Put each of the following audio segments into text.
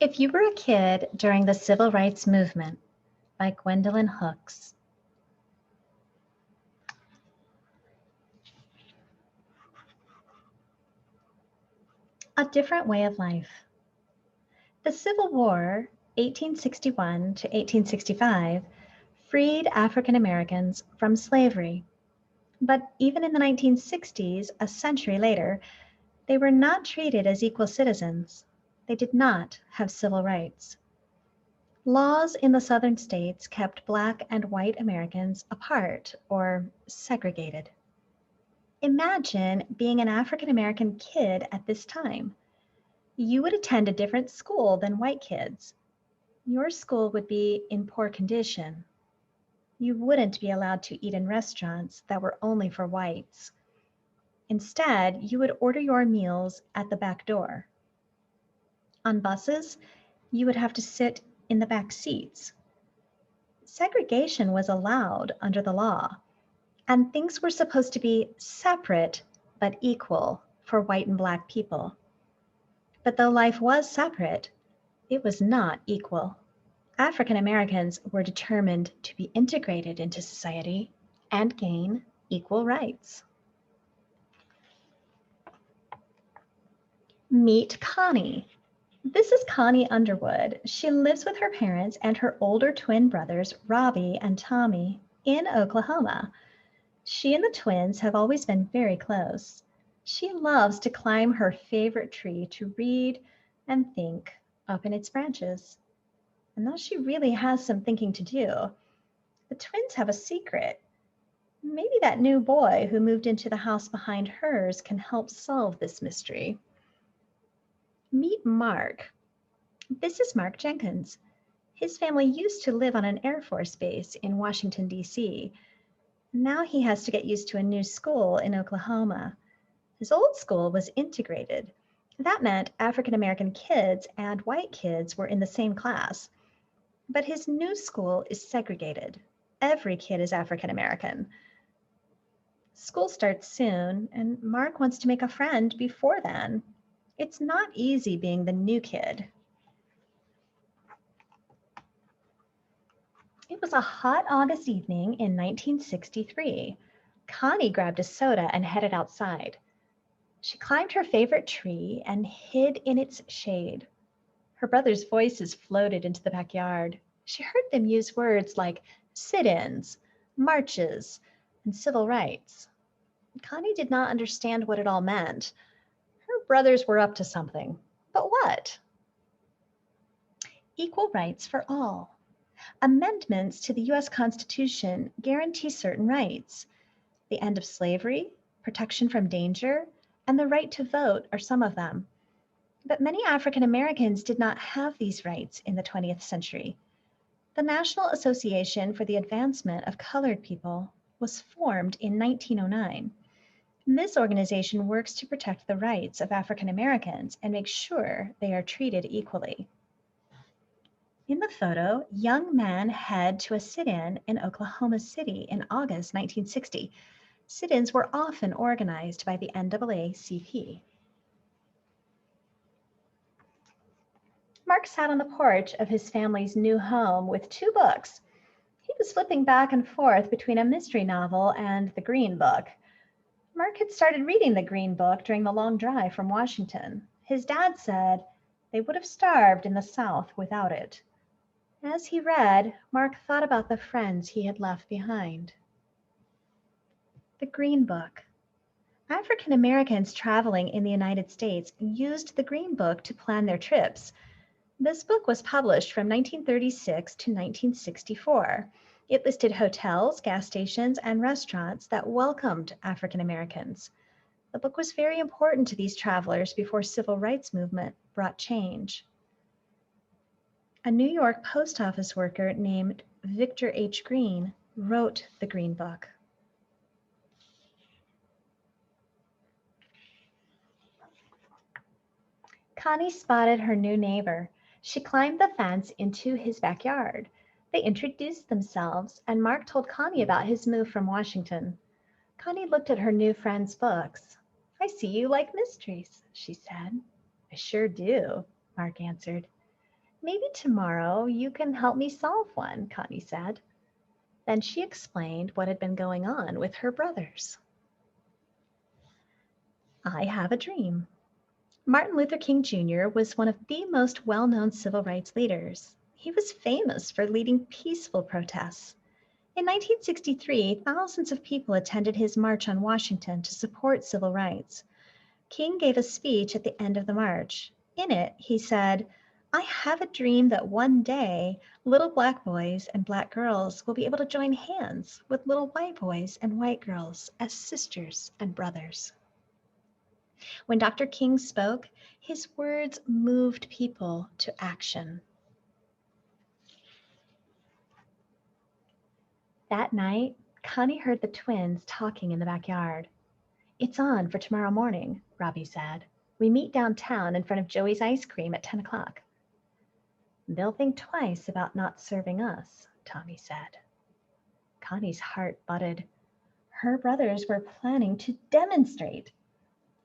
If You Were a Kid During the Civil Rights Movement by Gwendolyn Hooks. A Different Way of Life. The Civil War, 1861 to 1865, freed African Americans from slavery. But even in the 1960s, a century later, they were not treated as equal citizens. They did not have civil rights. Laws in the southern states kept Black and white Americans apart or segregated. Imagine being an African American kid at this time. You would attend a different school than white kids. Your school would be in poor condition. You wouldn't be allowed to eat in restaurants that were only for whites. Instead, you would order your meals at the back door. On buses, you would have to sit in the back seats. Segregation was allowed under the law, and things were supposed to be separate but equal for white and Black people. But though life was separate, it was not equal. African Americans were determined to be integrated into society and gain equal rights. Meet Connie. This is Connie Underwood. She lives with her parents and her older twin brothers, Robbie and Tommy, in Oklahoma. She and the twins have always been very close. She loves to climb her favorite tree to read and think up in its branches. And though she really has some thinking to do, the twins have a secret. Maybe that new boy who moved into the house behind hers can help solve this mystery. Meet Mark. This is Mark Jenkins. His family used to live on an Air Force base in Washington, D.C. Now he has to get used to a new school in Oklahoma. His old school was integrated. That meant African American kids and white kids were in the same class. But his new school is segregated. Every kid is African American. School starts soon, and Mark wants to make a friend before then. It's not easy being the new kid. It was a hot August evening in 1963. Connie grabbed a soda and headed outside. She climbed her favorite tree and hid in its shade. Her brothers' voices floated into the backyard. She heard them use words like sit-ins, marches, and civil rights. Connie did not understand what it all meant. Her brothers were up to something, but what? Equal rights for all. Amendments to the U.S. Constitution guarantee certain rights. The end of slavery, protection from danger, and the right to vote are some of them. But many African Americans did not have these rights in the 20th century. The National Association for the Advancement of Colored People was formed in 1909. This organization works to protect the rights of African Americans and make sure they are treated equally. In the photo, young men head to a sit-in in Oklahoma City in August 1960. Sit-ins were often organized by the NAACP. Mark sat on the porch of his family's new home with two books. He was flipping back and forth between a mystery novel and the Green Book. Mark had started reading the Green Book during the long drive from Washington. His dad said they would have starved in the South without it. As he read, Mark thought about the friends he had left behind. The Green Book. African Americans traveling in the United States used the Green Book to plan their trips. This book was published from 1936 to 1964. It listed hotels, gas stations, and restaurants that welcomed African Americans. The book was very important to these travelers before civil rights movement brought change. A New York post office worker named Victor H. Green wrote the Green Book. Connie spotted her new neighbor. She climbed the fence into his backyard. They introduced themselves, and Mark told Connie about his move from Washington. Connie looked at her new friend's books. "I see you like mysteries," she said. "I sure do," Mark answered. Maybe tomorrow you can help me solve one, Connie said. Then she explained what had been going on with her brothers. I have a dream. Martin Luther King Jr. was one of the most well-known civil rights leaders. He was famous for leading peaceful protests. In 1963, thousands of people attended his march on Washington to support civil rights. King gave a speech at the end of the march. In it, he said, "I have a dream that one day little black boys and black girls will be able to join hands with little white boys and white girls as sisters and brothers." When Dr. King spoke, his words moved people to action. That night, Connie heard the twins talking in the backyard. "It's on for tomorrow morning," Robbie said. "We meet downtown in front of Joey's Ice Cream at 10 o'clock. "They'll think twice about not serving us," Tommy said. Connie's heart butted. Her brothers were planning to demonstrate.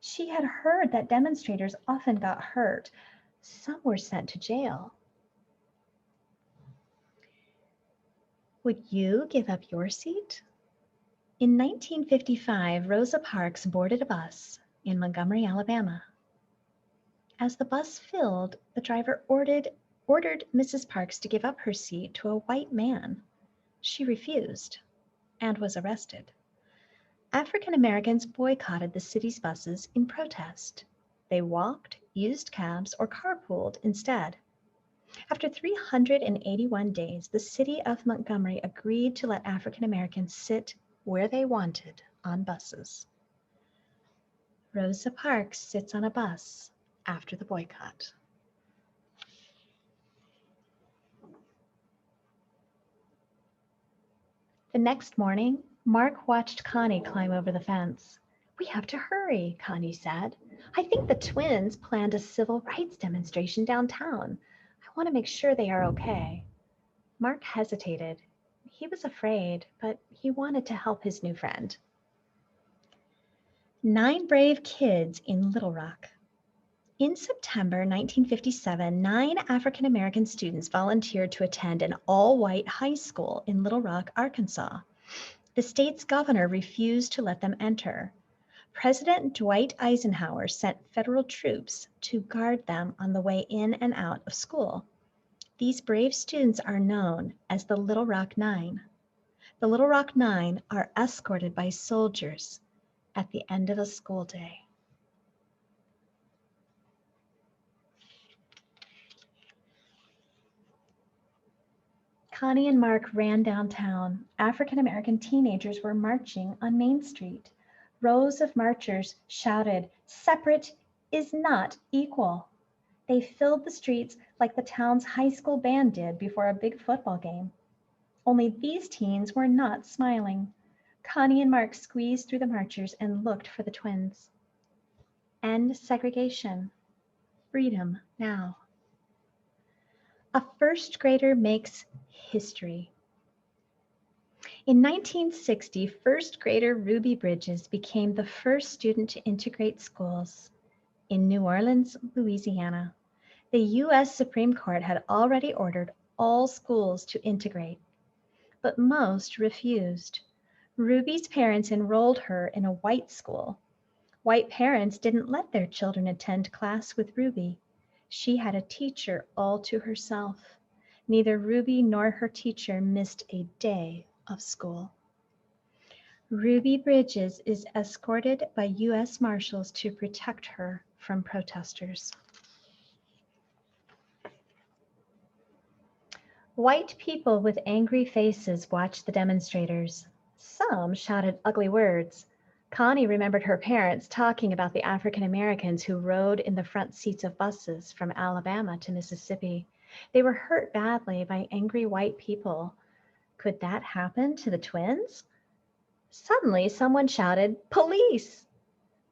She had heard that demonstrators often got hurt. Some were sent to jail. Would you give up your seat? In 1955, Rosa Parks boarded a bus in Montgomery, Alabama. As the bus filled, the driver ordered Mrs. Parks to give up her seat to a white man. She refused and was arrested. African Americans boycotted the city's buses in protest. They walked, used cabs, or carpooled instead. After 381 days, the city of Montgomery agreed to let African Americans sit where they wanted on buses. Rosa Parks sits on a bus after the boycott. The next morning, Mark watched Connie climb over the fence. "We have to hurry," Connie said. "I think the twins planned a civil rights demonstration downtown. I want to make sure they are okay." Mark hesitated. He was afraid, but he wanted to help his new friend. 9 brave kids in Little Rock. In September 1957, 9 African American students volunteered to attend an all-white high school in Little Rock, Arkansas. The state's governor refused to let them enter. President Dwight Eisenhower sent federal troops to guard them on the way in and out of school. These brave students are known as the Little Rock Nine. The Little Rock Nine are escorted by soldiers at the end of a school day. Connie and Mark ran downtown. African American teenagers were marching on Main Street. Rows of marchers shouted, "Separate is not equal." They filled the streets like the town's high school band did before a big football game. Only these teens were not smiling. Connie and Mark squeezed through the marchers and looked for the twins. End segregation. Freedom now. A first grader makes history. In 1960, first grader Ruby Bridges became the first student to integrate schools. In New Orleans, Louisiana, the U.S. Supreme Court had already ordered all schools to integrate, but most refused. Ruby's parents enrolled her in a white school. White parents didn't let their children attend class with Ruby. She had a teacher all to herself. Neither Ruby nor her teacher missed a day of school. Ruby Bridges is escorted by U.S. Marshals to protect her from protesters. White people with angry faces watched the demonstrators. Some shouted ugly words. Connie remembered her parents talking about the African Americans who rode in the front seats of buses from Alabama to Mississippi. They were hurt badly by angry white people. Could that happen to the twins? Suddenly, someone shouted, "Police!"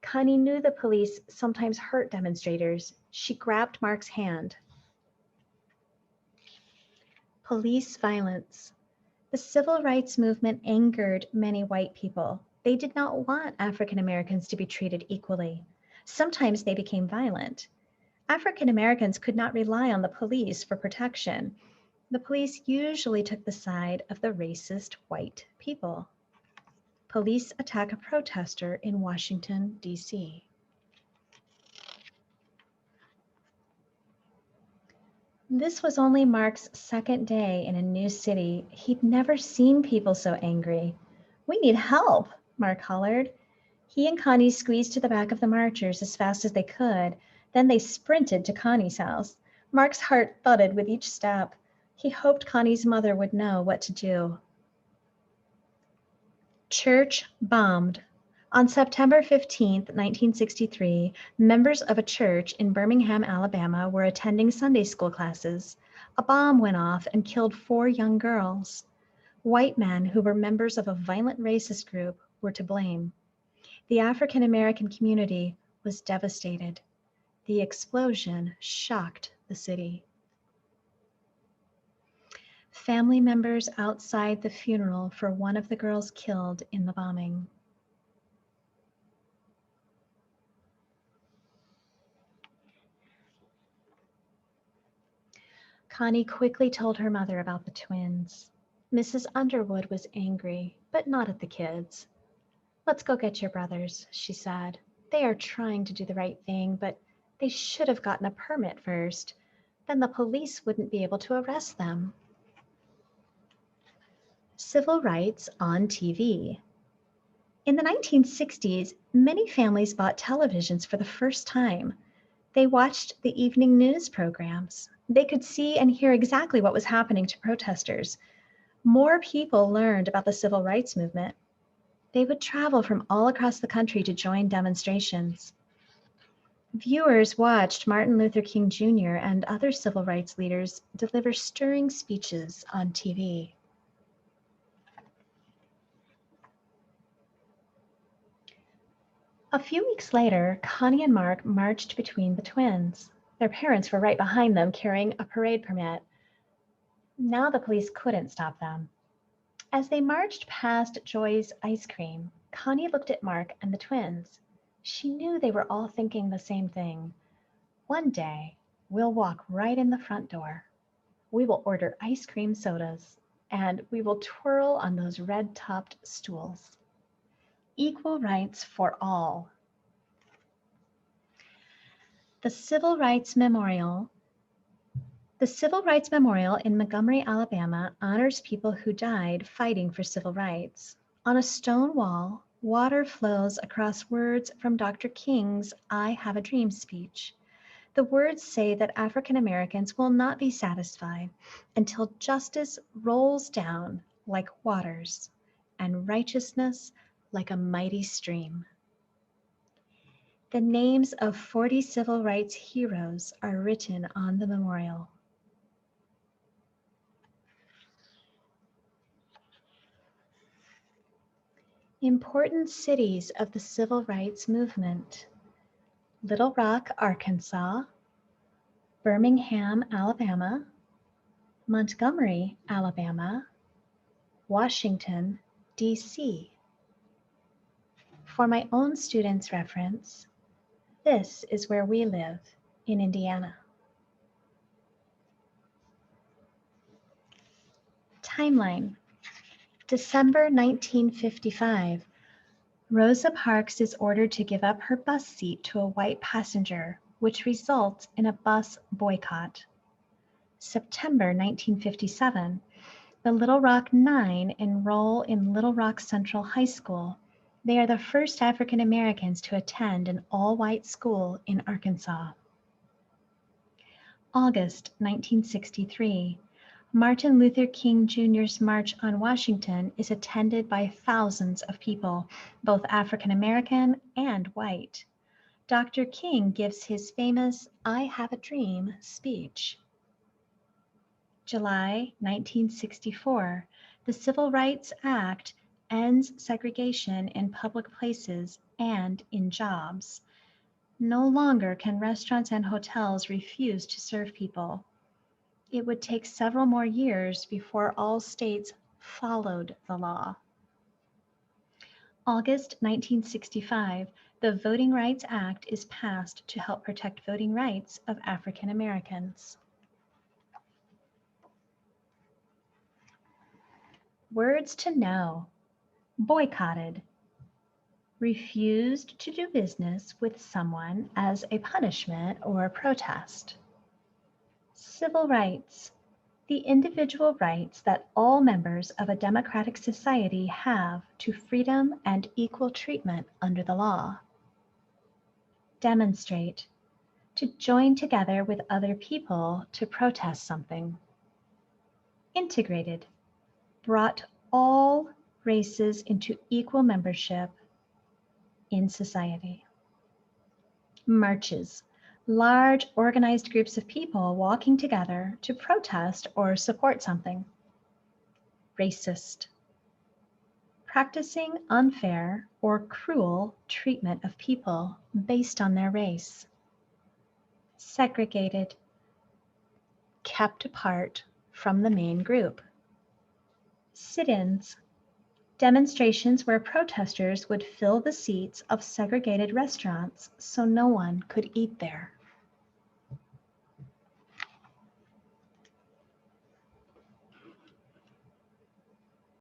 Connie knew the police sometimes hurt demonstrators. She grabbed Mark's hand. Police violence. The civil rights movement angered many white people. They did not want African Americans to be treated equally. Sometimes they became violent. African Americans could not rely on the police for protection. The police usually took the side of the racist white people. Police attack a protester in Washington, D.C. This was only Mark's second day in a new city. He'd never seen people so angry. "We need help," Mark hollered. He and Connie squeezed to the back of the marchers as fast as they could. Then they sprinted to Connie's house. Mark's heart thudded with each step. He hoped Connie's mother would know what to do. Church bombed. On September 15, 1963, members of a church in Birmingham, Alabama were attending Sunday school classes. A bomb went off and killed 4 young girls. White men who were members of a violent racist group were to blame. The African American community was devastated. The explosion shocked the city. Family members outside the funeral for one of the girls killed in the bombing. Connie quickly told her mother about the twins. Mrs. Underwood was angry, but not at the kids. "Let's go get your brothers," she said. "They are trying to do the right thing, but they should have gotten a permit first. Then the police wouldn't be able to arrest them." Civil rights on TV. In the 1960s, many families bought televisions for the first time. They watched the evening news programs. They could see and hear exactly what was happening to protesters. More people learned about the civil rights movement. They would travel from all across the country to join demonstrations. Viewers watched Martin Luther King Jr. and other civil rights leaders deliver stirring speeches on TV. A few weeks later, Connie and Mark marched between the twins. Their parents were right behind them carrying a parade permit. Now the police couldn't stop them. As they marched past Joy's ice cream, Connie looked at Mark and the twins. She knew they were all thinking the same thing. "One day, we'll walk right in the front door. We will order ice cream sodas, and we will twirl on those red-topped stools." Equal rights for all. The Civil Rights Memorial. The Civil Rights Memorial in Montgomery, Alabama, honors people who died fighting for civil rights. On a stone wall, water flows across words from Dr. King's "I Have a Dream" speech. The words say that African Americans will not be satisfied until justice rolls down like waters and righteousness like a mighty stream. The names of 40 civil rights heroes are written on the memorial. Important cities of the civil rights movement: Little Rock, Arkansas; Birmingham, Alabama; Montgomery, Alabama; Washington, D.C. For my own students' reference, this is where we live in Indiana. Timeline. December 1955. Rosa Parks is ordered to give up her bus seat to a white passenger, which results in a bus boycott. September 1957. The Little Rock Nine enroll in Little Rock Central High School. They are the first African Americans to attend an all-white school in Arkansas. August 1963. Martin Luther King Jr.'s March on Washington is attended by thousands of people, both African American and white. Dr. King gives his famous "I Have a Dream" speech. July 1964. The Civil Rights Act ends segregation in public places and in jobs. No longer can restaurants and hotels refuse to serve people. It would take several more years before all states followed the law. August 1965, The Voting Rights Act is passed to help protect voting rights of African Americans. Words to know. Boycotted. Refused to do business with someone as a punishment or protest. Civil rights. The individual rights that all members of a democratic society have to freedom and equal treatment under the law. Demonstrate. To join together with other people to protest something. Integrated. Brought all races into equal membership in society. Marches. Large organized groups of people walking together to protest or support something. Racist. Practicing unfair or cruel treatment of people based on their race. Segregated. Kept apart from the main group. Sit-ins. Demonstrations where protesters would fill the seats of segregated restaurants so no one could eat there.